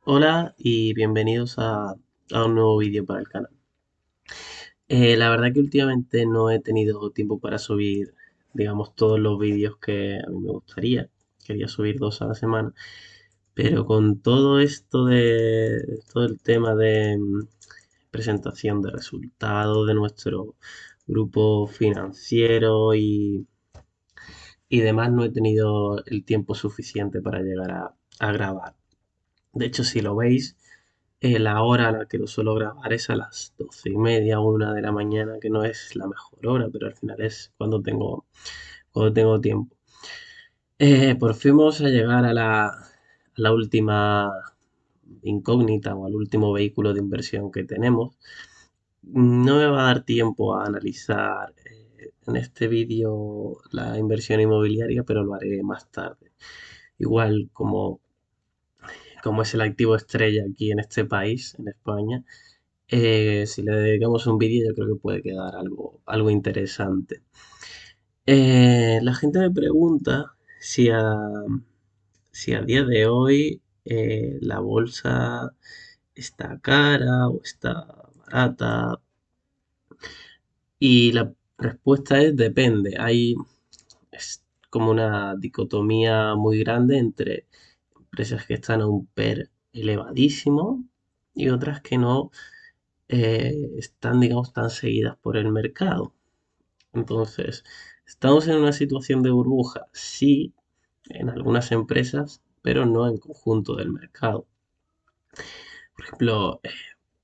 Hola y bienvenidos a un nuevo vídeo para el canal. La verdad que últimamente no he tenido tiempo para subir, digamos, todos los vídeos que a mí me gustaría. Quería subir dos a la semana, pero con todo esto de todo el tema de presentación de resultados de nuestro grupo financiero y demás, no he tenido el tiempo suficiente para llegar a grabar. De hecho, si lo veis, la hora a la que lo suelo grabar es a las 12:30, 1 de la mañana, que no es la mejor hora, pero al final es cuando tengo tiempo. Por fin vamos a llegar a la última incógnita o al último vehículo de inversión que tenemos. No me va a dar tiempo a analizar en este vídeo la inversión inmobiliaria, pero lo haré más tarde. Igual como es el activo estrella aquí en este país, en España, si le dedicamos un vídeo, yo creo que puede quedar algo interesante. La gente me pregunta si a día de hoy la bolsa está cara o está barata. Y la respuesta es depende. Es como una dicotomía muy grande entre empresas que están a un PER elevadísimo y otras que no están, digamos, tan seguidas por el mercado. Entonces, ¿estamos en una situación de burbuja? Sí, en algunas empresas, pero no en conjunto del mercado. Por ejemplo,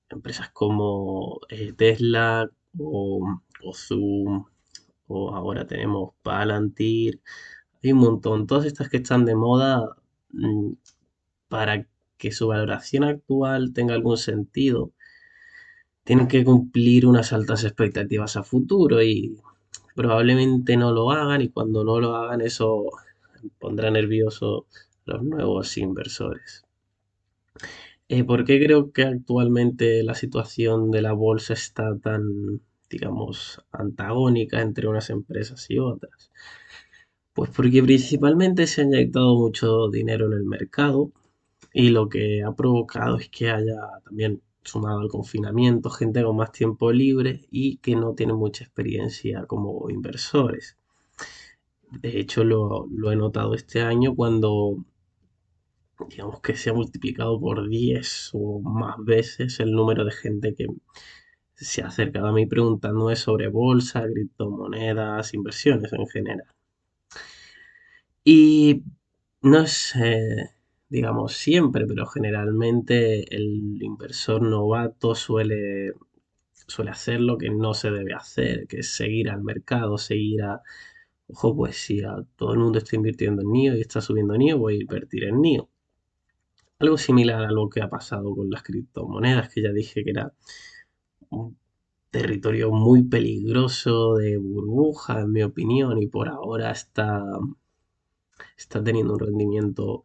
empresas como Tesla o Zoom, o ahora tenemos Palantir, hay un montón. Todas estas que están de moda, mm, para que su valoración actual tenga algún sentido, tienen que cumplir unas altas expectativas a futuro y probablemente no lo hagan, y cuando no lo hagan eso pondrá nervioso a los nuevos inversores. ¿Por qué creo que actualmente la situación de la bolsa está tan, digamos, antagónica entre unas empresas y otras? Pues porque principalmente se ha inyectado mucho dinero en el mercado y lo que ha provocado es que haya también, sumado al confinamiento, gente con más tiempo libre y que no tiene mucha experiencia como inversores. De hecho, lo he notado este año cuando, digamos, que se ha multiplicado por 10 o más veces el número de gente que se ha acercado a mí preguntándome sobre bolsa, criptomonedas, inversiones en general. Y no es, digamos, siempre, pero generalmente el inversor novato suele hacer lo que no se debe hacer, que es seguir al mercado, ojo, pues si todo el mundo está invirtiendo en NIO y está subiendo NIO, voy a invertir en NIO. Algo similar a lo que ha pasado con las criptomonedas, que ya dije que era un territorio muy peligroso de burbuja, en mi opinión, y por ahora está teniendo un rendimiento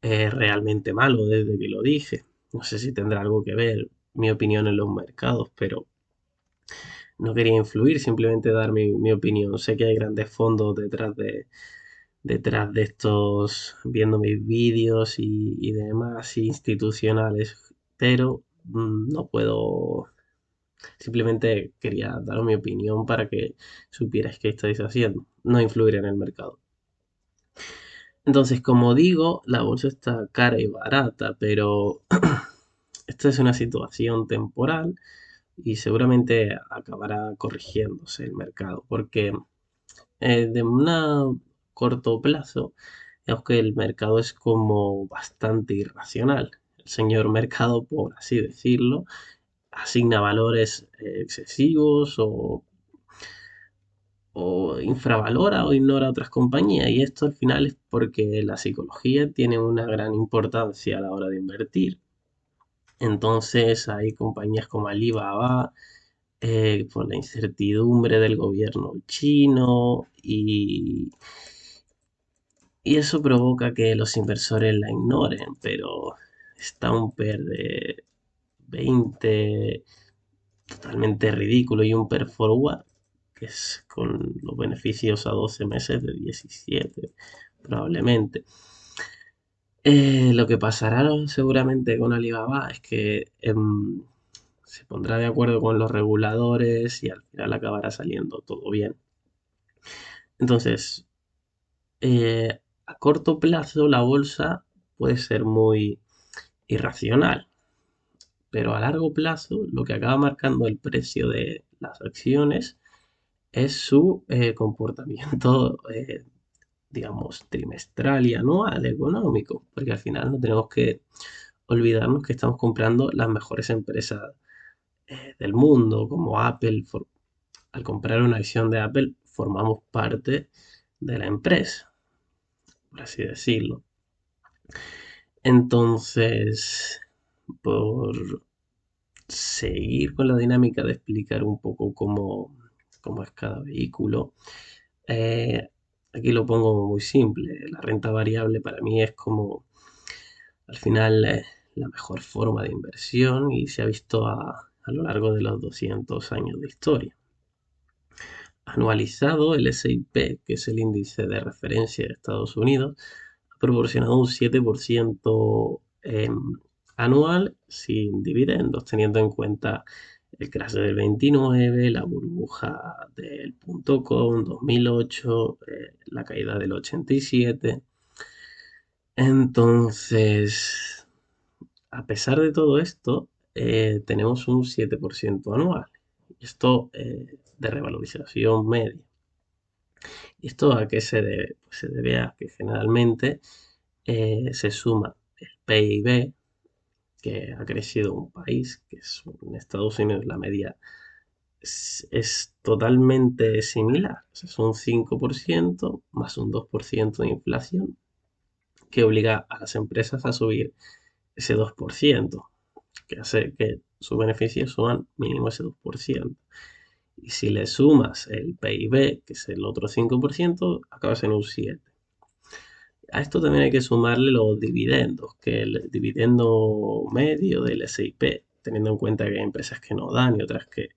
realmente malo desde que lo dije. No sé si tendrá algo que ver mi opinión en los mercados, pero no quería influir, simplemente dar mi opinión. Sé que hay grandes fondos detrás de estos, viendo mis vídeos y demás, institucionales, pero no puedo. Simplemente quería dar mi opinión para que supierais qué estáis haciendo, no influir en el mercado. Entonces, como digo, la bolsa está cara y barata, pero esta es una situación temporal y seguramente acabará corrigiéndose el mercado, porque de un corto plazo, es que el mercado es como bastante irracional. El señor mercado, por así decirlo, asigna valores excesivos o infravalora o ignora otras compañías. Y esto al final es porque la psicología tiene una gran importancia a la hora de invertir. Entonces hay compañías como Alibaba, por la incertidumbre del gobierno chino, y eso provoca que los inversores la ignoren, pero está un PER de 20 totalmente ridículo y un PER forward que es con los beneficios a 12 meses de 17 probablemente. Lo que pasará seguramente con Alibaba es que se pondrá de acuerdo con los reguladores y al final acabará saliendo todo bien. Entonces, a corto plazo la bolsa puede ser muy irracional, pero a largo plazo lo que acaba marcando el precio de las acciones es su comportamiento, digamos, trimestral y anual económico, porque al final no tenemos que olvidarnos que estamos comprando las mejores empresas del mundo, como Apple. Al comprar una acción de Apple, formamos parte de la empresa, por así decirlo. Entonces, por seguir con la dinámica de explicar un poco cómo es cada vehículo, eh, aquí lo pongo muy simple. La renta variable para mí es como al final la mejor forma de inversión y se ha visto a lo largo de los 200 años de historia. Anualizado, el S&P, que es el índice de referencia de Estados Unidos, ha proporcionado un 7% anual sin dividendos, teniendo en cuenta el crash del 29, la burbuja del .com 2008, la caída del 87. Entonces, a pesar de todo esto, tenemos un 7% anual. Esto de revalorización media. ¿Y esto a qué se debe? Pues se debe a que generalmente se suma el PIB, que ha crecido un país, que es en Estados Unidos la media es totalmente similar. O sea, es un 5% más un 2% de inflación que obliga a las empresas a subir ese 2%, que hace que sus beneficios suban mínimo ese 2%. Y si le sumas el PIB, que es el otro 5%, acabas en un 7%. A esto también hay que sumarle los dividendos, que el dividendo medio del S&P, teniendo en cuenta que hay empresas que no dan y otras que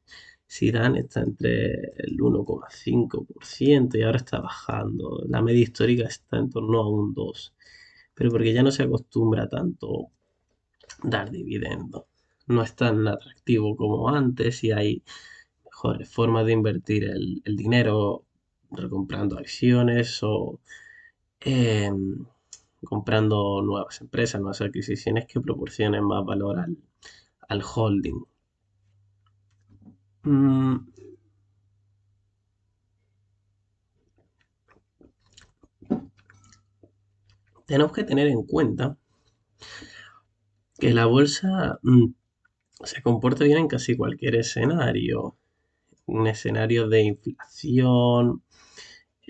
sí dan, está entre el 1,5% y ahora está bajando. La media histórica está en torno a un 2%, pero porque ya no se acostumbra tanto dar dividendos. No es tan atractivo como antes y hay mejores formas de invertir el dinero recomprando acciones o em, comprando nuevas empresas, nuevas adquisiciones que proporcionen más valor al holding. Mm, tenemos que tener en cuenta que la bolsa se comporta bien en casi cualquier escenario. Un escenario de inflación,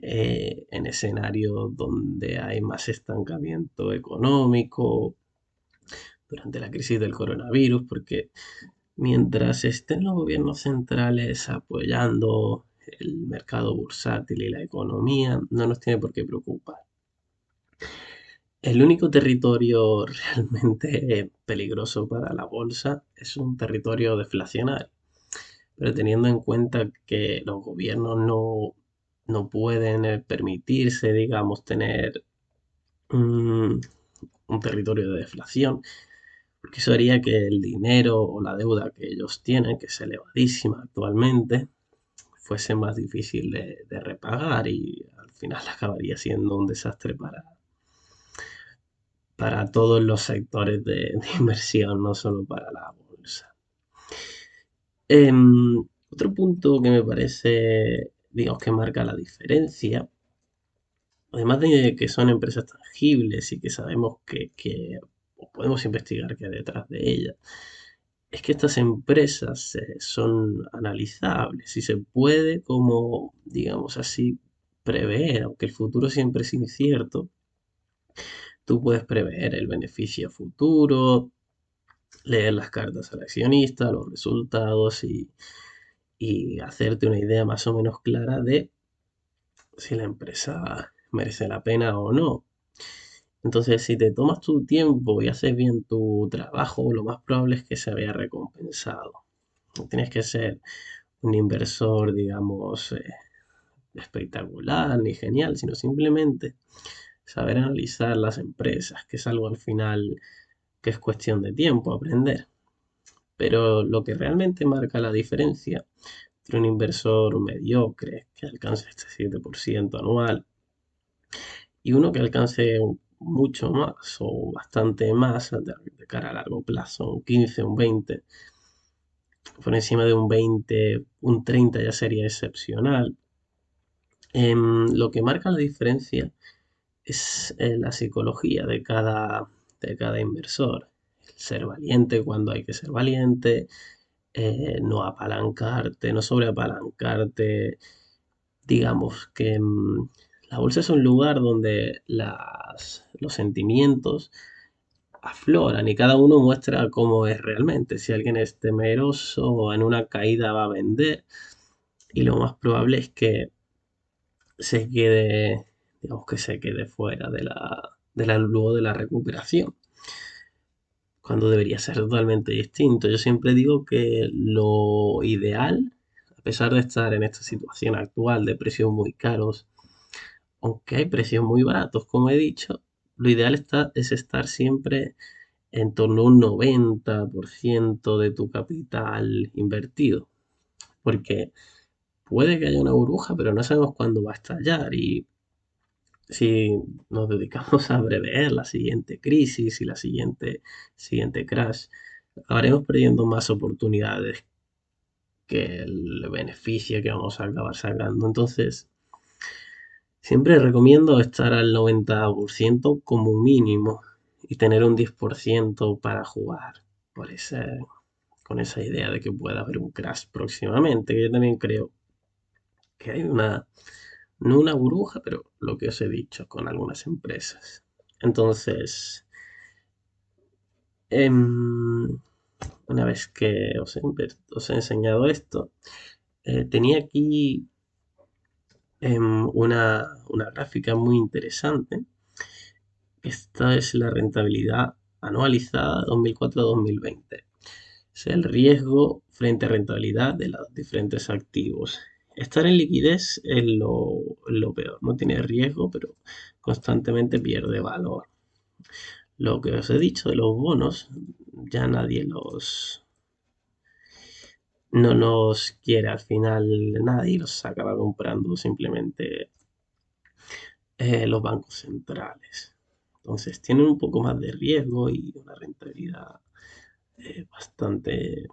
en escenarios donde hay más estancamiento económico, durante la crisis del coronavirus, porque mientras estén los gobiernos centrales apoyando el mercado bursátil y la economía, no nos tiene por qué preocupar. El único territorio realmente peligroso para la bolsa es un territorio deflacionario, pero teniendo en cuenta que los gobiernos no pueden permitirse, digamos, tener un, un territorio de deflación, porque eso haría que el dinero o la deuda que ellos tienen, que es elevadísima actualmente, fuese más difícil de repagar y al final acabaría siendo un desastre para todos los sectores de inversión, no solo para la bolsa. Otro punto que me parece, digamos, que marca la diferencia, además de que son empresas tangibles y que sabemos que podemos investigar qué hay detrás de ellas, es que estas empresas son analizables y se puede, como, digamos así, prever, aunque el futuro siempre es incierto, tú puedes prever el beneficio futuro, leer las cartas al accionista, los resultados y hacerte una idea más o menos clara de si la empresa merece la pena o no. Entonces, si te tomas tu tiempo y haces bien tu trabajo, lo más probable es que se vea recompensado. No tienes que ser un inversor, digamos, espectacular ni genial, sino simplemente saber analizar las empresas, que es algo al final que es cuestión de tiempo aprender. Pero lo que realmente marca la diferencia entre un inversor mediocre que alcance este 7% anual y uno que alcance mucho más o bastante más de cara a largo plazo, un 15, un 20, por encima de un 20, un 30 ya sería excepcional. Lo que marca la diferencia es la psicología de cada inversor. El ser valiente cuando hay que ser valiente, no apalancarte, no sobreapalancarte. Digamos que la bolsa es un lugar donde los sentimientos afloran y cada uno muestra cómo es realmente. Si alguien es temeroso en una caída va a vender y lo más probable es que se quede, digamos que se quede fuera luego de la recuperación, cuando debería ser totalmente distinto. Yo siempre digo que lo ideal, a pesar de estar en esta situación actual de precios muy caros, aunque hay precios muy baratos, como he dicho, lo ideal es estar siempre en torno a un 90% de tu capital invertido, porque puede que haya una burbuja, pero no sabemos cuándo va a estallar y si nos dedicamos a prever la siguiente crisis y la siguiente crash, acabaremos perdiendo más oportunidades que el beneficio que vamos a acabar sacando. Entonces, siempre recomiendo estar al 90% como mínimo y tener un 10% para jugar por con esa idea de que pueda haber un crash próximamente, que yo también creo que hay no una burbuja, pero lo que os he dicho con algunas empresas. Entonces, em, una vez que os he enseñado esto, tenía aquí una gráfica muy interesante. Esta es la rentabilidad anualizada 2004-2020. Es el riesgo frente a rentabilidad de los diferentes activos. Estar en liquidez es lo peor. No tiene riesgo, pero constantemente pierde valor. Lo que os he dicho de los bonos, ya no los quiere al final, nadie los acaba comprando simplemente los bancos centrales. Entonces tienen un poco más de riesgo y una rentabilidad bastante,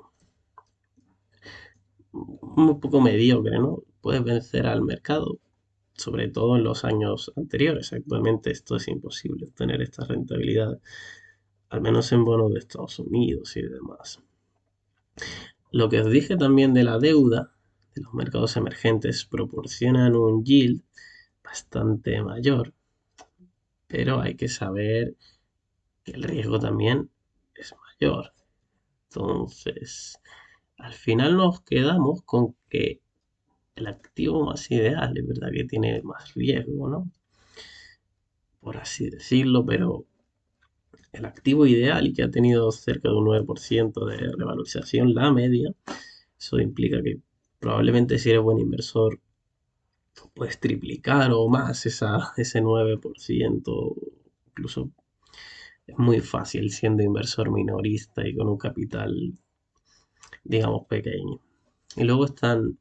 un poco mediocre, ¿no? Puedes vencer al mercado, sobre todo en los años anteriores. Actualmente esto es imposible, tener esta rentabilidad, al menos en bonos de Estados Unidos y demás. Lo que os dije también de la deuda, de los mercados emergentes, proporcionan un yield bastante mayor, pero hay que saber que el riesgo también es mayor. Entonces, al final nos quedamos con que el activo más ideal es verdad que tiene más riesgo, ¿no? Por así decirlo, pero el activo ideal y que ha tenido cerca de un 9% de revalorización, la media, eso implica que probablemente si eres buen inversor puedes triplicar o más ese 9%, incluso es muy fácil siendo inversor minorista y con un capital, digamos, pequeño. Y luego están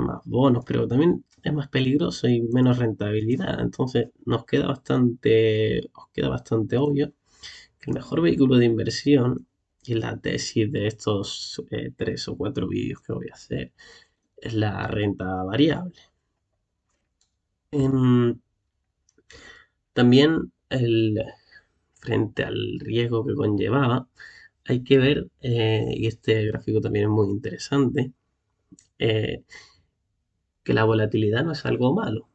más bonos, pero también es más peligroso y menos rentabilidad. Entonces os queda bastante obvio que el mejor vehículo de inversión, y la tesis de estos 3 o 4 vídeos que voy a hacer, es la renta variable. Em, También frente al riesgo que conllevaba, hay que ver, y este gráfico también es muy interesante, eh, que la volatilidad no es algo malo.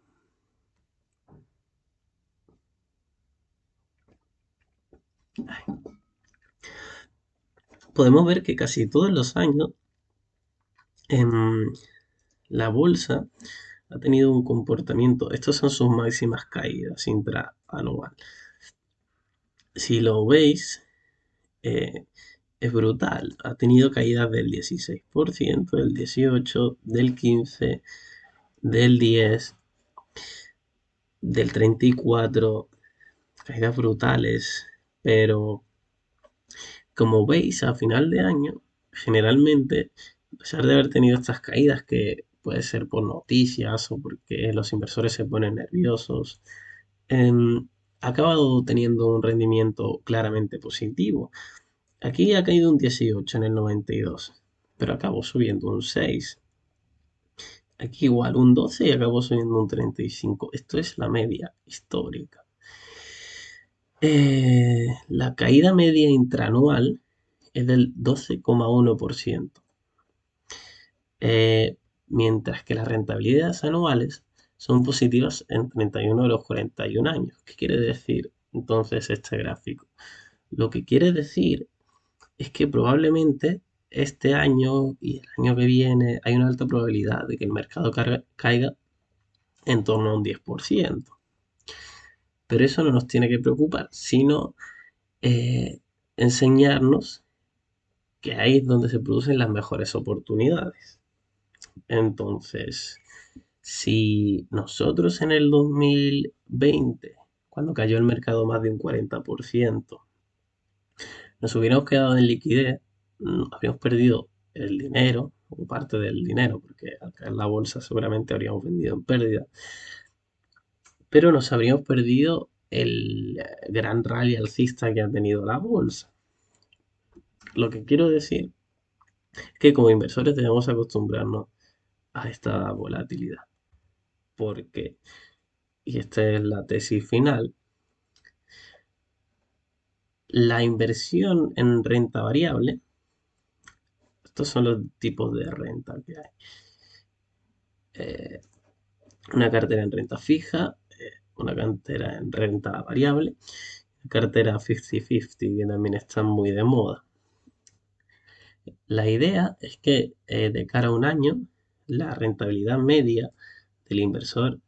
Podemos ver que casi todos los años la bolsa ha tenido un comportamiento, estas son sus máximas caídas intraanual. Si lo veis, eh, es brutal. Ha tenido caídas del 16%, del 18%, del 15%, del 10%. del 34, caídas brutales, pero como veis, a final de año, generalmente, a pesar de haber tenido estas caídas, que puede ser por noticias o porque los inversores se ponen nerviosos, ha acabado teniendo un rendimiento claramente positivo. Aquí ha caído un 18 en el 92, pero acabó subiendo un 6. Aquí igual un 12 y acabó subiendo un 35. Esto es la media histórica. La caída media intraanual es del 12,1%, eh, mientras que las rentabilidades anuales son positivas en 31 de los 41 años. ¿Qué quiere decir entonces este gráfico? Lo que quiere decir es que probablemente este año y el año que viene hay una alta probabilidad de que el mercado caiga en torno a un 10%. Pero eso no nos tiene que preocupar, sino eh, enseñarnos que ahí es donde se producen las mejores oportunidades. Entonces, si nosotros en el 2020, cuando cayó el mercado más de un 40%, nos hubiéramos quedado en liquidez, habríamos perdido el dinero o parte del dinero, porque al caer la bolsa seguramente habríamos vendido en pérdida, pero nos habríamos perdido el gran rally alcista que ha tenido la bolsa. Lo que quiero decir es que como inversores debemos acostumbrarnos a esta volatilidad, porque, y esta es la tesis final, la inversión en renta variable, estos son los tipos de renta que hay. Eh, una cartera en renta fija, una cartera en renta variable, cartera 50-50 que también están muy de moda. La idea es que de cara a un año, la rentabilidad media del inversor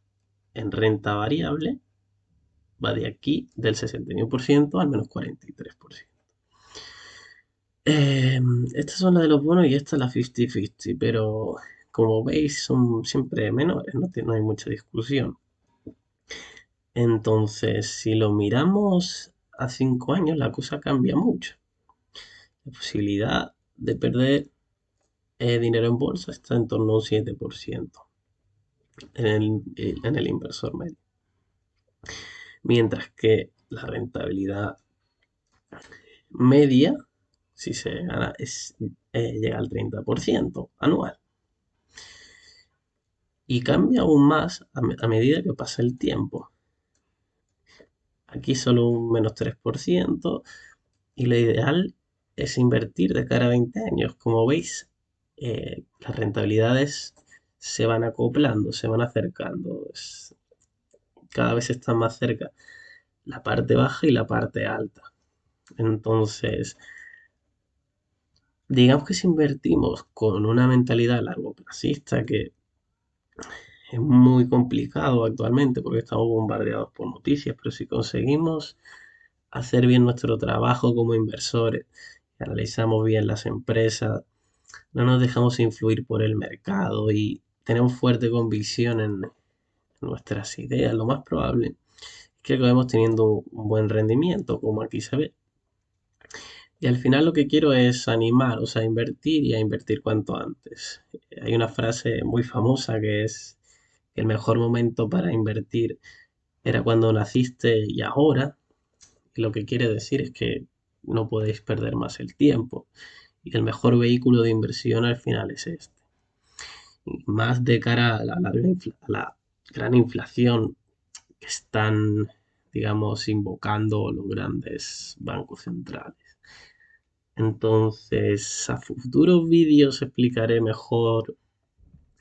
en renta variable va de aquí del 61% al menos 43%. Eh, Estas son las de los bonos y esta es la 50-50, pero como veis son siempre menores, no hay mucha discusión. Entonces, si lo miramos a 5 años, la cosa cambia mucho. La posibilidad de perder dinero en bolsa está en torno a un 7% en el inversor medio. Mientras que la rentabilidad media, si se gana, llega al 30% anual. Y cambia aún más a medida que pasa el tiempo. Aquí solo un menos 3%, y lo ideal es invertir de cara a 20 años. Como veis, las rentabilidades se van acoplando, se van acercando. Cada vez están más cerca la parte baja y la parte alta. Entonces, digamos que si invertimos con una mentalidad largoplacista, que es muy complicado actualmente porque estamos bombardeados por noticias, pero si conseguimos hacer bien nuestro trabajo como inversores, analizamos bien las empresas, no nos dejamos influir por el mercado y tenemos fuerte convicción en nuestras ideas, lo más probable es que acabemos teniendo un buen rendimiento, como aquí se ve. Y al final lo que quiero es animar, o sea, invertir y a invertir cuanto antes. Hay una frase muy famosa que es: el mejor momento para invertir era cuando naciste y ahora. Y lo que quiere decir es que no podéis perder más el tiempo. Y el mejor vehículo de inversión al final es este. Y más de cara a a la gran inflación que están, digamos, invocando los grandes bancos centrales. Entonces, a futuros vídeos explicaré mejor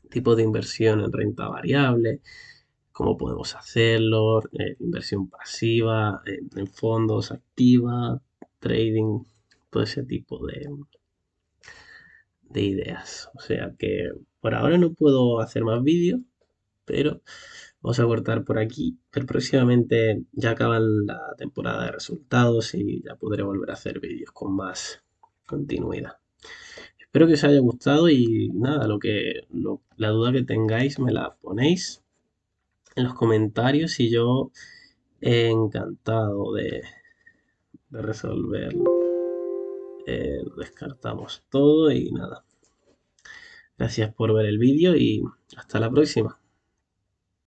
tipo de inversión en renta variable, cómo podemos hacerlo, inversión pasiva, en fondos activa, trading, todo ese tipo de ideas. O sea que por ahora no puedo hacer más vídeos, pero vamos a cortar por aquí. Pero próximamente ya acaban la temporada de resultados y ya podré volver a hacer vídeos con más continuidad. Espero que os haya gustado y nada, la duda que tengáis me la ponéis en los comentarios y yo encantado de resolverlo. Lo descartamos todo y nada. Gracias por ver el vídeo y hasta la próxima.